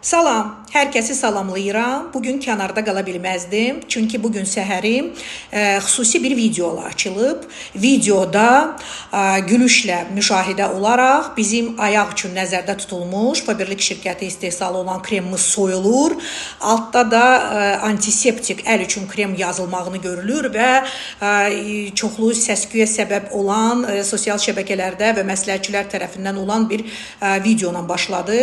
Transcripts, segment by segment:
Salam, hər kəsi salamlayıram. Bugün kənarda qala bilməzdim. Çünki bugün səhərim xüsusi bir videola açılıb. Videoda gülüşlə müşahidə olaraq bizim ayaq üçün nəzərdə tutulmuş Faberlic şirkəti istehsalı olan kremimiz soyulur. Altda da antiseptik əl üçün krem yazılmağını görülür və çoxlu səs-küyə səbəb olan sosial şəbəkələrdə və məsləhətçilər tərəfindən olan bir videola başladı.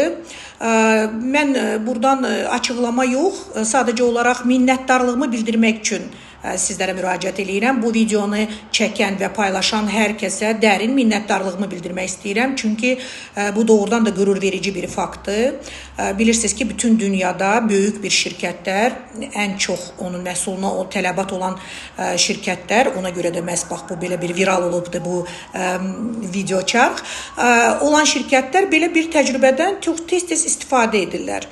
Mən buradan açıqlama yox, sadəcə olaraq minnətdarlığımı bildirmək üçün sizlərə müraciət edirəm. Bu videonu çəkən və paylaşan hər kəsə dərin minnətdarlığımı bildirmək istəyirəm. Çünki bu doğrudan da qürur verici bir faktdır. Bilirsiniz ki, bütün dünyada böyük bir şirkətlər, ən çox onun məhsuluna o tələbat olan şirkətlər, ona görə də məhz bax bu belə bir viral olubdur bu video çarx, olan şirkətlər belə bir təcrübədən çox tez-tez istifadə edirlər.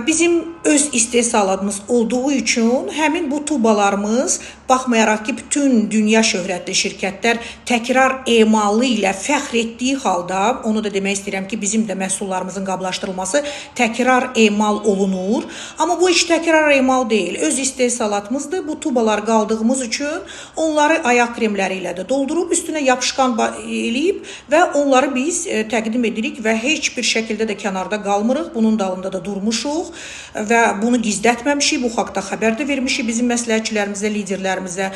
Bizim öz istehsalatımız olduğu üçün həmin bu tubalarımız, baxmayaraq ki, bütün dünya şöhrətli şirkətlər təkrar emalı ilə fəxr etdiyi halda, onu da demək istəyirəm ki, bizim də məhsullarımızın qablaşdırılması təkrar emal olunur. Amma bu iş təkrar emal deyil. Öz istehsalatımızdır. Bu tubalar qaldığımız üçün onları ayaq kremləri ilə də doldurub, üstünə yapışqan eləyib və onları biz təqdim edirik və heç bir şəkildə də kənarda qalmırıq. Bunun dalında da durmuşuq və bunu gizlətməmişik. Bu haqda xəbər də vermişik bizim məsləhətçilərimizə, liderlərimizə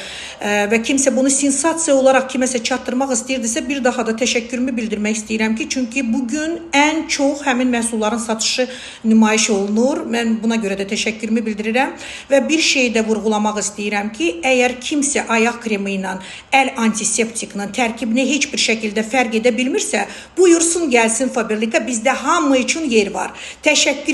və kimsə bunu sensasiya olaraq kiməsə çatdırmaq istəyirdisə, bir daha da təşəkkürümü bildirmək istəyirəm ki, çünki bugün ən çox həmin məhsulların satışı nümayiş olunur. Mən buna görə də təşəkkürümü bildirirəm və bir şey də vurğulamaq istəyirəm ki, əgər kimsə ayaq kremi ilə əl antiseptikinin tərkibini heç bir şəkildə fərq edə bilmirsə, buyursun gəlsin Faberlicə, bizdə hamı üçün yer var. Təşəkkür